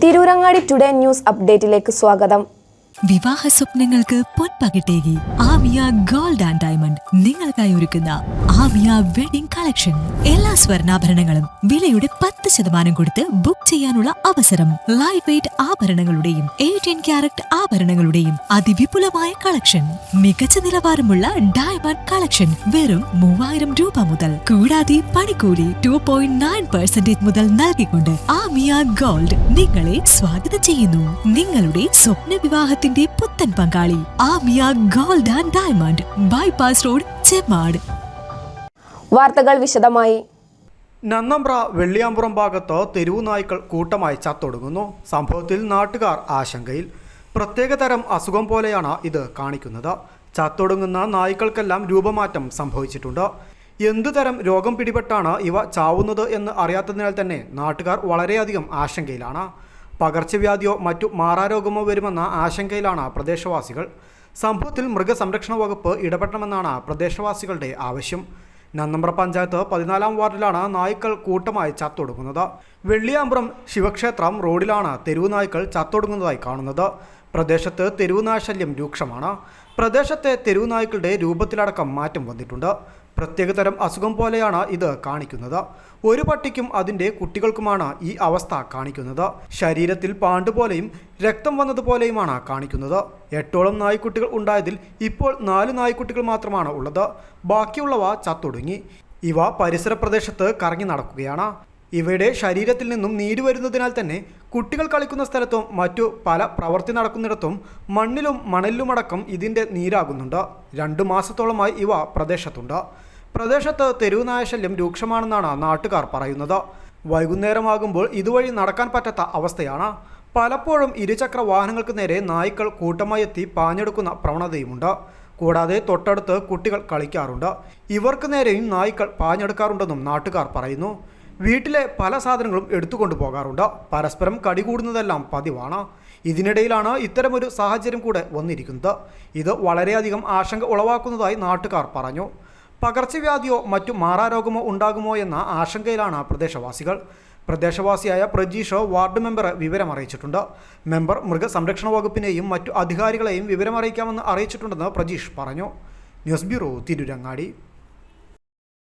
Tirurangadi today news അപ്ഡേറ്റിലേക്ക് സ്വാഗതം. വിവാഹ സ്വപ്നങ്ങൾക്ക് പൊൻപകിട്ടേകി ആമിയ ഗോൾഡ് ആൻഡ് ഡയമണ്ട് നിങ്ങൾക്കായി ഒരുക്കുന്ന ആമിയ വെഡിംഗ് കളക്ഷൻ. എല്ലാ സ്വർണ്ണാഭരണങ്ങളും വിലയുടെ 10% കൊടുത്ത് ബുക്ക് ചെയ്യാനുള്ള അവസരം. ലൈറ്റ് വെയ്റ്റ് ആഭരണങ്ങളുടെയും 18 ക്യാരറ്റ് ആഭരണങ്ങളുടെയും അതിവിപുലമായ കളക്ഷൻ. മികച്ച നിലവാരമുള്ള ഡയമണ്ട് കളക്ഷൻ വെറും 3000 രൂപ മുതൽ. കൂടാതെ പണിക്കൂലി 2.9% മുതൽ നൽകിക്കൊണ്ട് ആമിയ ഗോൾഡ് നിങ്ങളെ സ്വാഗതം ചെയ്യുന്നു. നിങ്ങളുടെ സ്വപ്ന വിവാഹത്തിന്റെ പുത്തൻ പങ്കാളി Amiya gold and diamond, bypass road, Chemmad. വാർത്തകൾ വിശദമായി. നന്നമ്പ്ര വെള്ളിയാമ്പുറം ഭാഗത്ത് തെരുവു നായ്ക്കൾ കൂട്ടമായി ചത്തൊടുങ്ങുന്നു. സംഭവത്തിൽ നാട്ടുകാർ ആശങ്കയിൽ. പ്രത്യേകതരം അസുഖം പോലെയാണ് ഇത് കാണിക്കുന്നത്. ചത്തൊടുങ്ങുന്ന നായ്ക്കൾക്കെല്ലാം രൂപമാറ്റം സംഭവിച്ചിട്ടുണ്ട്. എന്തുതരം രോഗം പിടിപെട്ടാണ് ഇവ ചാവുന്നത് എന്ന് അറിയാത്തതിനാൽ തന്നെ നാട്ടുകാർ വളരെയധികം ആശങ്കയിലാണ്. പകർച്ചവ്യാധിയോ മറ്റു മാറാരോഗമോ വരുമെന്ന ആശങ്കയിലാണ് പ്രദേശവാസികൾ. സംഭവത്തിൽ മൃഗസംരക്ഷണ വകുപ്പ് ഇടപെടണമെന്നാണ് പ്രദേശവാസികളുടെ ആവശ്യം. നന്നമ്പ്ര പഞ്ചായത്ത് 14-ാം വാർഡിലാണ് നായ്ക്കൾ കൂട്ടമായി ചത്തൊടുങ്ങുന്നത്. വെള്ളിയാമ്പുറം ശിവക്ഷേത്രം റോഡിലാണ് തെരുവു നായ്ക്കൾ ചത്തൊടുങ്ങുന്നതായി കാണുന്നത്. പ്രദേശത്ത് തെരുവുനാശല്യം രൂക്ഷമാണ്. പ്രദേശത്തെ തെരുവു നായ്ക്കളുടെ രൂപത്തിലടക്കം മാറ്റം വന്നിട്ടുണ്ട്. പ്രത്യേകതരം അസുഖം പോലെയാണ് ഇത് കാണിക്കുന്നത്. ഒരു പട്ടിക്കും അതിൻ്റെ കുട്ടികൾക്കുമാണ് ഈ അവസ്ഥ കാണിക്കുന്നത്. ശരീരത്തിൽ പാണ്ടുപോലെയും രക്തം വന്നതുപോലെയുമാണ് കാണിക്കുന്നത്. 8ഓളം നായ്ക്കുട്ടികൾ ഉണ്ടായതിൽ ഇപ്പോൾ 4 നായ്ക്കുട്ടികൾ മാത്രമാണ് ഉള്ളത്. ബാക്കിയുള്ളവ ചത്തൊടുങ്ങി. ഇവ പരിസര പ്രദേശത്ത് കറങ്ങി നടക്കുകയാണ്. ഇവയുടെ ശരീരത്തിൽ നിന്നും നീര് വരുന്നതിനാൽ തന്നെ കുട്ടികൾ കളിക്കുന്ന സ്ഥലത്തും മറ്റു പല പ്രവൃത്തി നടക്കുന്നിടത്തും മണ്ണിലും മണലിലുമടക്കം ഇതിൻ്റെ നീരാകുന്നുണ്ട്. 2 മാസത്തോളമായി ഇവ പ്രദേശത്തുണ്ട്. പ്രദേശത്ത് തെരുവുനായശല്യം രൂക്ഷമാണെന്നാണ് നാട്ടുകാർ പറയുന്നത്. വൈകുന്നേരമാകുമ്പോൾ ഇതുവഴി നടക്കാൻ പറ്റാത്ത അവസ്ഥയാണ്. പലപ്പോഴും ഇരുചക്ര വാഹനങ്ങൾക്ക് നേരെ നായ്ക്കൾ കൂട്ടമായി എത്തി പാഞ്ഞെടുക്കുന്ന പ്രവണതയുമുണ്ട്. കൂടാതെ തൊട്ടടുത്ത് കുട്ടികൾ കളിക്കാറുണ്ട്. ഇവർക്ക് നേരെയും നായ്ക്കൾ പാഞ്ഞെടുക്കാറുണ്ടെന്നും നാട്ടുകാർ പറയുന്നു. വീട്ടിലെ പല സാധനങ്ങളും എടുത്തുകൊണ്ടു പോകാറുണ്ട്. പരസ്പരം കടികൂടുന്നതെല്ലാം പതിവാണ്. ഇതിനിടയിലാണ് ഇത്തരമൊരു സാഹചര്യം കൂടെ വന്നിരിക്കുന്നത്. ഇത് വളരെയധികം ആശങ്ക ഉളവാക്കുന്നതായി നാട്ടുകാർ പറഞ്ഞു. പകർച്ചവ്യാധിയോ മറ്റു മാറാരോഗമോ ഉണ്ടാകുമോ എന്ന ആശങ്കയിലാണ് പ്രദേശവാസികൾ. പ്രദേശവാസിയായ പ്രജീഷ് വാർഡ് മെമ്പറെ വിവരമറിയിച്ചിട്ടുണ്ട്. മെമ്പർ മൃഗസംരക്ഷണ വകുപ്പിനെയും മറ്റു അധികാരികളെയും വിവരമറിയിക്കാമെന്ന് അറിയിച്ചിട്ടുണ്ടെന്ന് പ്രജീഷ് പറഞ്ഞു. News bureau, Tirurangadi.